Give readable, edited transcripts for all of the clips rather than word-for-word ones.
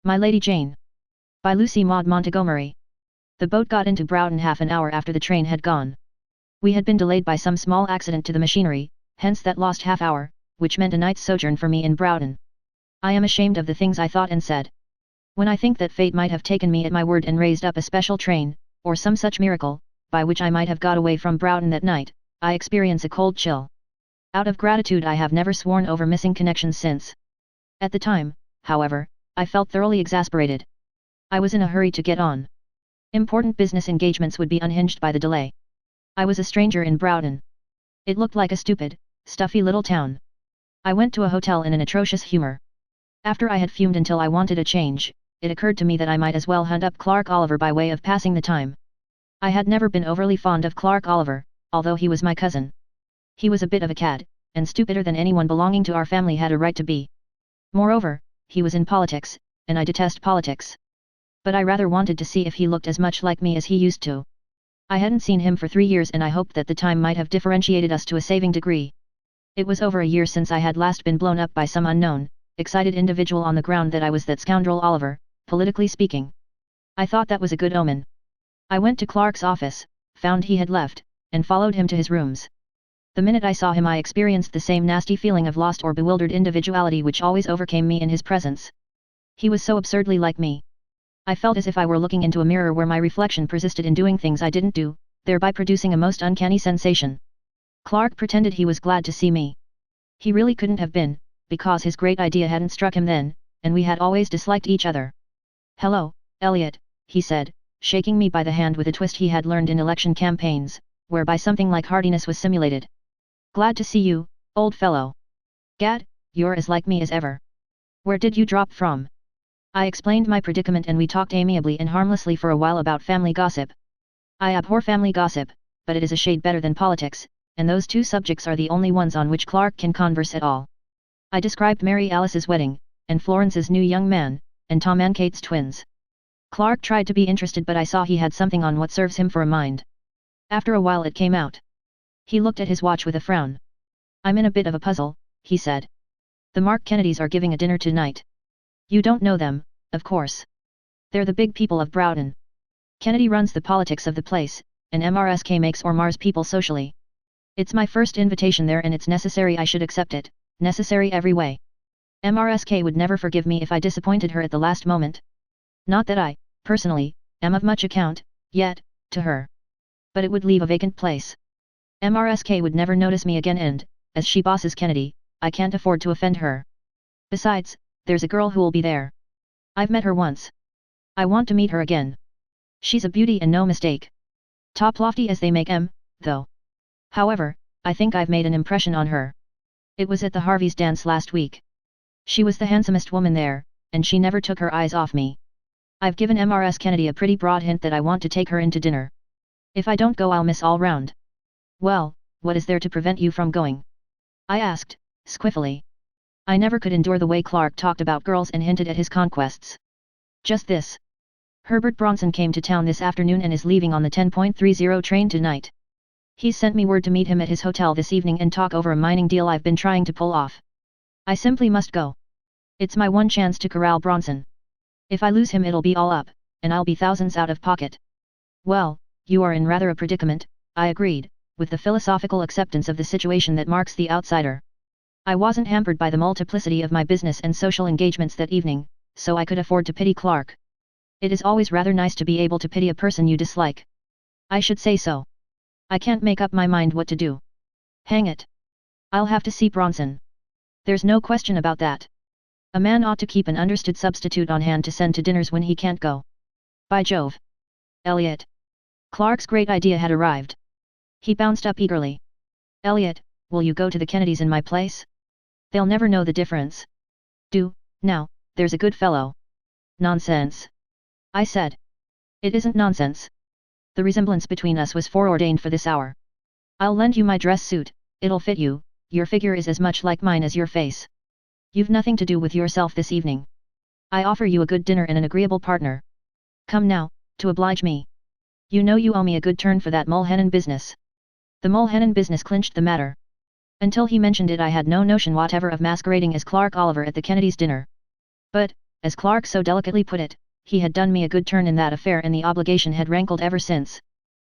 My Lady Jane. By Lucy Maud Montgomery. The boat got into Broughton half an hour after the train had gone. We had been delayed by some small accident to the machinery, hence that lost half hour, which meant a night's sojourn for me in Broughton. I am ashamed of the things I thought and said. When I think that fate might have taken me at my word and raised up a special train, or some such miracle, by which I might have got away from Broughton that night, I experience a cold chill. Out of gratitude I have never sworn over missing connections since. At the time, however, I felt thoroughly exasperated. I was in a hurry to get on. Important business engagements would be unhinged by the delay. I was a stranger in Broughton. It looked like a stupid, stuffy little town. I went to a hotel in an atrocious humor. After I had fumed until I wanted a change, it occurred to me that I might as well hunt up Clark Oliver by way of passing the time. I had never been overly fond of Clark Oliver, although he was my cousin. He was a bit of a cad, and stupider than anyone belonging to our family had a right to be. Moreover, he was in politics, and I detest politics. But I rather wanted to see if he looked as much like me as he used to. I hadn't seen him for 3 years and I hoped that the time might have differentiated us to a saving degree. It was over a year since I had last been blown up by some unknown, excited individual on the ground that I was that scoundrel Oliver, politically speaking. I thought that was a good omen. I went to Clark's office, found he had left, and followed him to his rooms. The minute I saw him I experienced the same nasty feeling of lost or bewildered individuality which always overcame me in his presence. He was so absurdly like me. I felt as if I were looking into a mirror where my reflection persisted in doing things I didn't do, thereby producing a most uncanny sensation. Clark pretended he was glad to see me. He really couldn't have been, because his great idea hadn't struck him then, and we had always disliked each other. "Hello, Elliot," he said, shaking me by the hand with a twist he had learned in election campaigns, whereby something like heartiness was simulated. "Glad to see you, old fellow. Gad, you're as like me as ever. Where did you drop from?" I explained my predicament and we talked amiably and harmlessly for a while about family gossip. I abhor family gossip, but it is a shade better than politics, and those two subjects are the only ones on which Clark can converse at all. I described Mary Alice's wedding, and Florence's new young man, and Tom and Kate's twins. Clark tried to be interested but I saw he had something on what serves him for a mind. After a while it came out. He looked at his watch with a frown. "I'm in a bit of a puzzle," he said. "The Mark Kennedys are giving a dinner tonight. You don't know them, of course. They're the big people of Broughton. Kennedy runs the politics of the place, and MRSK makes or mars people socially. It's my first invitation there and it's necessary I should accept it, necessary every way. MRSK would never forgive me if I disappointed her at the last moment. Not that I, personally, am of much account, yet, to her. But it would leave a vacant place. MRSK would never notice me again and, as she bosses Kennedy, I can't afford to offend her. Besides, there's a girl who'll be there. I've met her once. I want to meet her again. She's a beauty and no mistake. Top lofty as they make 'em, though. However, I think I've made an impression on her. It was at the Harveys' dance last week. She was the handsomest woman there, and she never took her eyes off me. I've given MRS Kennedy a pretty broad hint that I want to take her in to dinner. If I don't go I'll miss all round." "Well, what is there to prevent you from going?" I asked, squiffily. I never could endure the way Clark talked about girls and hinted at his conquests. "Just this. Herbert Bronson came to town this afternoon and is leaving on the 10:30 train tonight. He's sent me word to meet him at his hotel this evening and talk over a mining deal I've been trying to pull off. I simply must go. It's my one chance to corral Bronson. If I lose him it'll be all up, and I'll be thousands out of pocket." "Well, you are in rather a predicament," I agreed, with the philosophical acceptance of the situation that marks the outsider. I wasn't hampered by the multiplicity of my business and social engagements that evening, so I could afford to pity Clark. It is always rather nice to be able to pity a person you dislike. I should say so. I can't make up my mind what to do. Hang it. I'll have to see Bronson. There's no question about that. A man ought to keep an understood substitute on hand to send to dinners when he can't go. By Jove! Elliot! Clark's great idea had arrived. He bounced up eagerly. "Elliot, will you go to the Kennedys in my place? They'll never know the difference." "Do, now, there's a good fellow." "Nonsense," I said. "It isn't nonsense. The resemblance between us was foreordained for this hour. I'll lend you my dress suit, it'll fit you, your figure is as much like mine as your face. You've nothing to do with yourself this evening. I offer you a good dinner and an agreeable partner. Come now, to oblige me. You know you owe me a good turn for that Mulhennon business." The Mulhennon business clinched the matter. Until he mentioned it I had no notion whatever of masquerading as Clark Oliver at the Kennedys' dinner. But, as Clark so delicately put it, he had done me a good turn in that affair and the obligation had rankled ever since.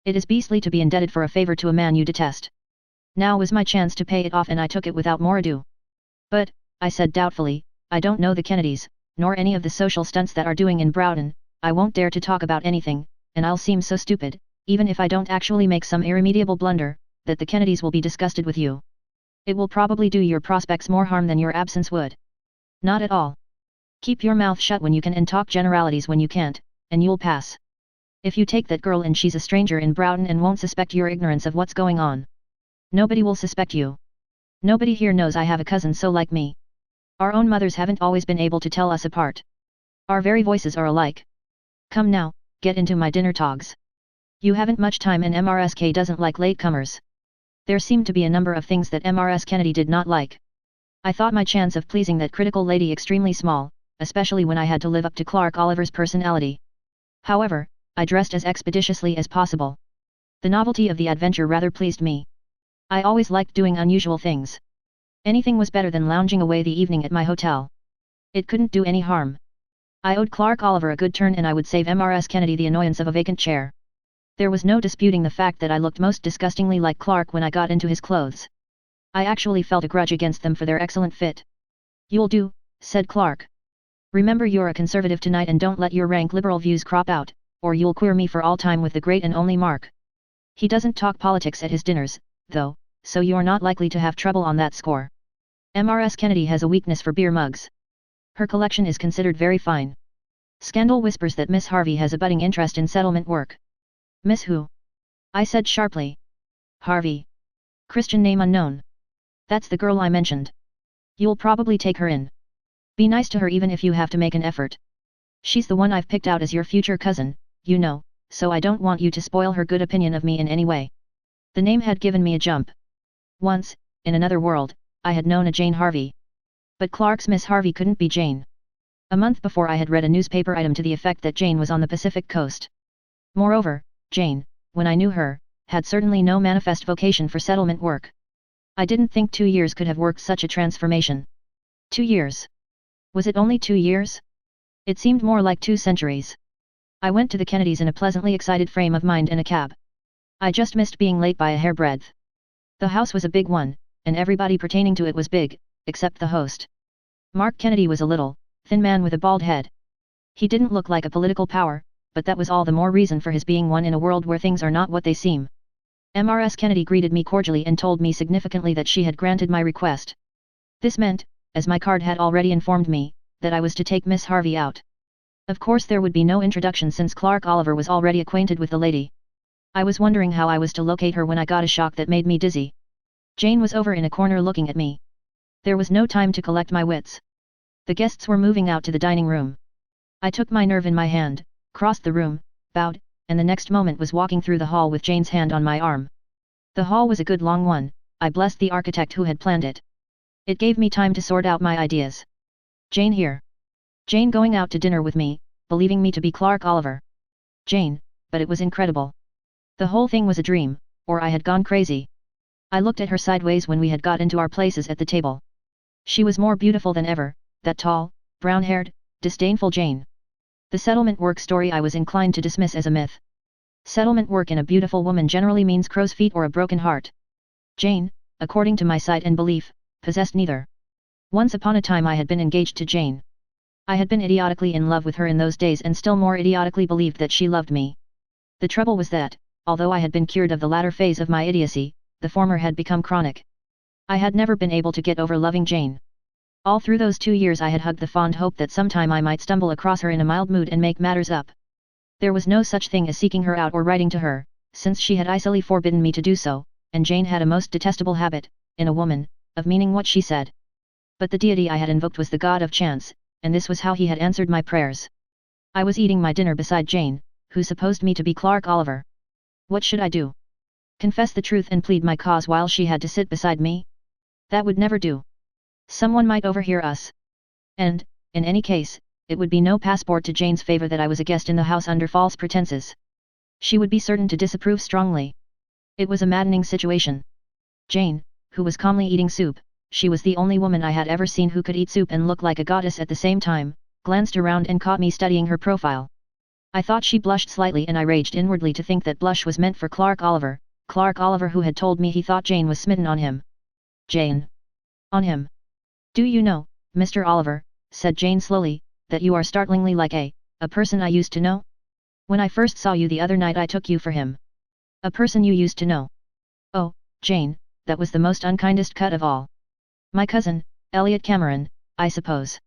It is beastly to be indebted for a favor to a man you detest. Now was my chance to pay it off and I took it without more ado. But, I said doubtfully, I don't know the Kennedys, nor any of the social stunts that are doing in Broughton, I won't dare to talk about anything, and I'll seem so stupid, even if I don't actually make some irremediable blunder, that the Kennedys will be disgusted with you. It will probably do your prospects more harm than your absence would. Not at all. Keep your mouth shut when you can and talk generalities when you can't, and you'll pass. If you take that girl and she's a stranger in Broughton and won't suspect your ignorance of what's going on. Nobody will suspect you. Nobody here knows I have a cousin so like me. Our own mothers haven't always been able to tell us apart. Our very voices are alike. Come now, get into my dinner togs. You haven't much time and MRSK doesn't like latecomers. There seemed to be a number of things that MRS Kennedy did not like. I thought my chance of pleasing that critical lady extremely small, especially when I had to live up to Clark Oliver's personality. However, I dressed as expeditiously as possible. The novelty of the adventure rather pleased me. I always liked doing unusual things. Anything was better than lounging away the evening at my hotel. It couldn't do any harm. I owed Clark Oliver a good turn and I would save MRS Kennedy the annoyance of a vacant chair. There was no disputing the fact that I looked most disgustingly like Clark when I got into his clothes. I actually felt a grudge against them for their excellent fit. You'll do, said Clark. Remember you're a conservative tonight and don't let your rank liberal views crop out, or you'll queer me for all time with the great and only Mark. He doesn't talk politics at his dinners, though, so you're not likely to have trouble on that score. MRS Kennedy has a weakness for beer mugs. Her collection is considered very fine. Scandal whispers that Miss Harvey has a budding interest in settlement work. Miss who? I said sharply. Harvey. Christian name unknown. That's the girl I mentioned. You'll probably take her in. Be nice to her even if you have to make an effort. She's the one I've picked out as your future cousin, you know, so I don't want you to spoil her good opinion of me in any way. The name had given me a jump. Once, in another world, I had known a Jane Harvey. But Clark's Miss Harvey couldn't be Jane. A month before I had read a newspaper item to the effect that Jane was on the Pacific coast. Moreover, Jane, when I knew her, had certainly no manifest vocation for settlement work. I didn't think 2 years could have worked such a transformation. 2 years. Was it only 2 years? It seemed more like 2 centuries. I went to the Kennedys in a pleasantly excited frame of mind in a cab. I just missed being late by a hairbreadth. The house was a big one, and everybody pertaining to it was big, except the host. Mark Kennedy was a little, thin man with a bald head. He didn't look like a political power, but that was all the more reason for his being one in a world where things are not what they seem. MRS Kennedy greeted me cordially and told me significantly that she had granted my request. This meant, as my card had already informed me, that I was to take Miss Harvey out. Of course there would be no introduction since Clark Oliver was already acquainted with the lady. I was wondering how I was to locate her when I got a shock that made me dizzy. Jane was over in a corner looking at me. There was no time to collect my wits. The guests were moving out to the dining room. I took my nerve in my hand, crossed the room, bowed, and the next moment was walking through the hall with Jane's hand on my arm. The hall was a good long one, I blessed the architect who had planned it. It gave me time to sort out my ideas. Jane here. Jane going out to dinner with me, believing me to be Clark Oliver. Jane, but it was incredible. The whole thing was a dream, or I had gone crazy. I looked at her sideways when we had got into our places at the table. She was more beautiful than ever, that tall, brown-haired, disdainful Jane. The settlement work story I was inclined to dismiss as a myth. Settlement work in a beautiful woman generally means crow's feet or a broken heart. Jane, according to my sight and belief, possessed neither. Once upon a time I had been engaged to Jane. I had been idiotically in love with her in those days and still more idiotically believed that she loved me. The trouble was that, although I had been cured of the latter phase of my idiocy, the former had become chronic. I had never been able to get over loving Jane. All through those 2 years I had hugged the fond hope that sometime I might stumble across her in a mild mood and make matters up. There was no such thing as seeking her out or writing to her, since she had icily forbidden me to do so, and Jane had a most detestable habit, in a woman, of meaning what she said. But the deity I had invoked was the god of chance, and this was how he had answered my prayers. I was eating my dinner beside Jane, who supposed me to be Clark Oliver. What should I do? Confess the truth and plead my cause while she had to sit beside me? That would never do. Someone might overhear us. And, in any case, it would be no passport to Jane's favor that I was a guest in the house under false pretenses. She would be certain to disapprove strongly. It was a maddening situation. Jane, who was calmly eating soup, she was the only woman I had ever seen who could eat soup and look like a goddess at the same time, glanced around and caught me studying her profile. I thought she blushed slightly and I raged inwardly to think that blush was meant for Clark Oliver who had told me he thought Jane was smitten on him. Jane. On him. Do you know, Mr. Oliver, said Jane slowly, that you are startlingly like a person I used to know? When I first saw you the other night I took you for him. A person you used to know. Oh, Jane, that was the most unkindest cut of all. My cousin, Elliot Cameron, I suppose.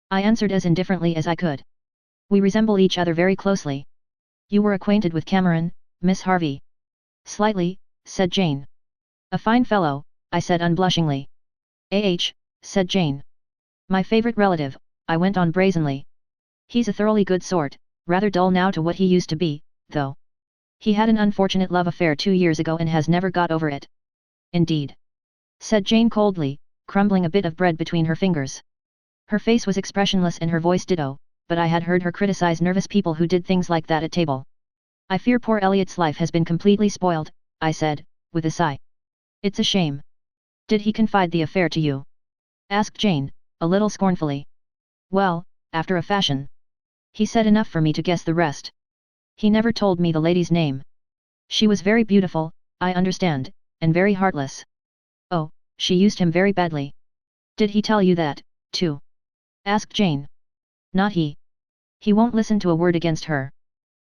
I answered as indifferently as I could. We resemble each other very closely. You were acquainted with Cameron, Miss Harvey? Slightly, said Jane. A fine fellow, I said unblushingly. Said Jane. My favorite relative, I went on brazenly. He's a thoroughly good sort, rather dull now to what he used to be, though. He had an unfortunate love affair 2 years ago and has never got over it. Indeed. Said Jane coldly, crumbling a bit of bread between her fingers. Her face was expressionless and her voice ditto, but I had heard her criticize nervous people who did things like that at table. I fear poor Elliot's life has been completely spoiled, I said, with a sigh. It's a shame. Did he confide the affair to you? Asked Jane, a little scornfully. Well, after a fashion. He said enough for me to guess the rest. He never told me the lady's name. She was very beautiful, I understand, and very heartless. Oh, she used him very badly. Did he tell you that, too? Asked Jane. Not he. He won't listen to a word against her.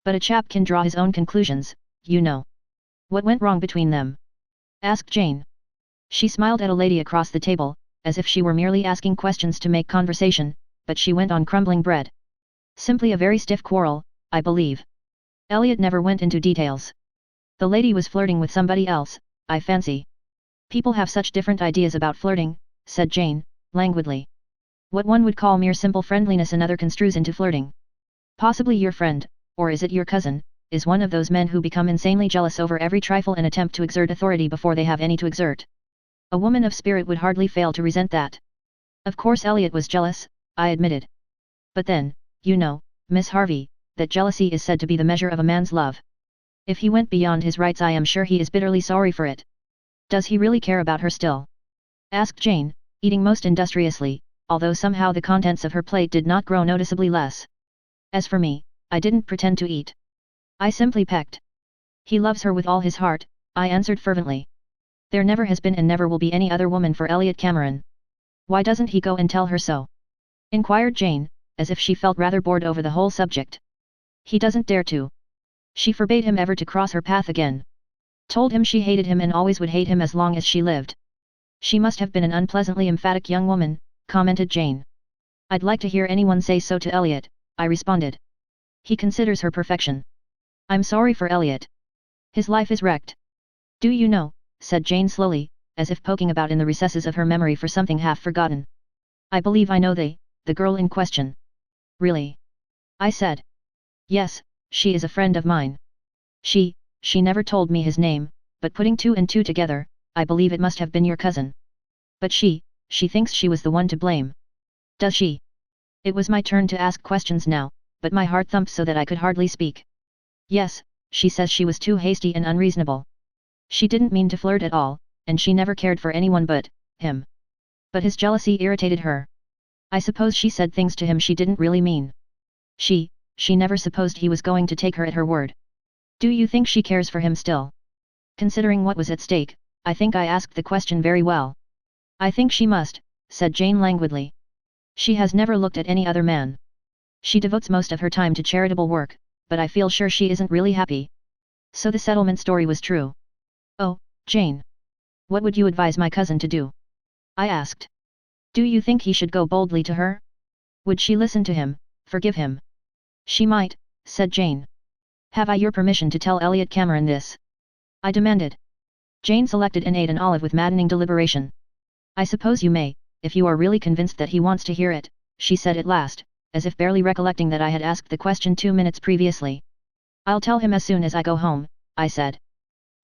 But a chap can draw his own conclusions, you know. What went wrong between them? Asked Jane. She smiled at a lady across the table, as if she were merely asking questions to make conversation, but she went on crumbling bread. Simply a very stiff quarrel, I believe. Elliot never went into details. The lady was flirting with somebody else, I fancy. People have such different ideas about flirting, said Jane, languidly. What one would call mere simple friendliness another construes into flirting. Possibly your friend, or is it your cousin, is one of those men who become insanely jealous over every trifle and attempt to exert authority before they have any to exert. A woman of spirit would hardly fail to resent that. Of course Elliot was jealous, I admitted. But then, you know, Miss Harvey, that jealousy is said to be the measure of a man's love. If he went beyond his rights I am sure he is bitterly sorry for it. Does he really care about her still? Asked Jane, eating most industriously, although somehow the contents of her plate did not grow noticeably less. As for me, I didn't pretend to eat. I simply pecked. He loves her with all his heart, I answered fervently. There never has been and never will be any other woman for Elliot Cameron. Why doesn't he go and tell her so? Inquired Jane, as if she felt rather bored over the whole subject. He doesn't dare to. She forbade him ever to cross her path again. Told him she hated him and always would hate him as long as she lived. She must have been an unpleasantly emphatic young woman, commented Jane. I'd like to hear anyone say so to Elliot, I responded. He considers her perfection. I'm sorry for Elliot. His life is wrecked. Do you know, said Jane slowly, as if poking about in the recesses of her memory for something half forgotten. I believe I know the girl in question. Really? I said. Yes, she is a friend of mine. She never told me his name, but putting 2 and 2 together, I believe it must have been your cousin. But she thinks she was the one to blame. Does she? It was my turn to ask questions now, but my heart thumped so that I could hardly speak. Yes, she says she was too hasty and unreasonable. She didn't mean to flirt at all, and she never cared for anyone but him. But his jealousy irritated her. I suppose she said things to him she didn't really mean. She never supposed he was going to take her at her word. Do you think she cares for him still? Considering what was at stake, I think I asked the question very well. I think she must, said Jane languidly. She has never looked at any other man. She devotes most of her time to charitable work, but I feel sure she isn't really happy. So the settlement story was true. Oh, Jane. What would you advise my cousin to do? I asked. Do you think he should go boldly to her? Would she listen to him, forgive him? She might, said Jane. Have I your permission to tell Elliot Cameron this? I demanded. Jane selected and ate an olive with maddening deliberation. I suppose you may, if you are really convinced that he wants to hear it, she said at last, as if barely recollecting that I had asked the question 2 minutes previously. I'll tell him as soon as I go home, I said.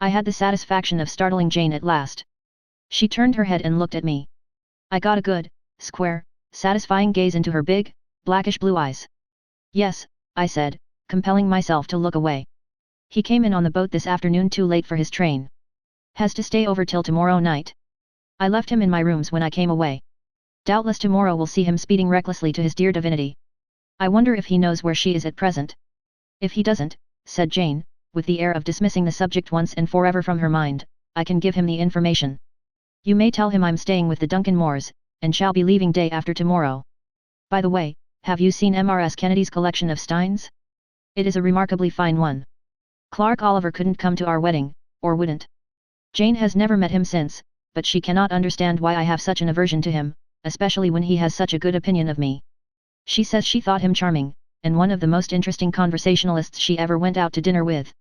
I had the satisfaction of startling Jane at last. She turned her head and looked at me. I got a good, square, satisfying gaze into her big, blackish blue eyes. Yes, I said, compelling myself to look away. He came in on the boat this afternoon too late for his train. Has to stay over till tomorrow night. I left him in my rooms when I came away. Doubtless tomorrow will see him speeding recklessly to his dear divinity. I wonder if he knows where she is at present. If he doesn't, said Jane, with the air of dismissing the subject once and forever from her mind, I can give him the information. You may tell him I'm staying with the Duncan Moores, and shall be leaving day after tomorrow. By the way, have you seen Mrs. Kennedy's collection of steins? It is a remarkably fine one. Clark Oliver couldn't come to our wedding, or wouldn't. Jane has never met him since, but she cannot understand why I have such an aversion to him, especially when he has such a good opinion of me. She says she thought him charming, and one of the most interesting conversationalists she ever went out to dinner with.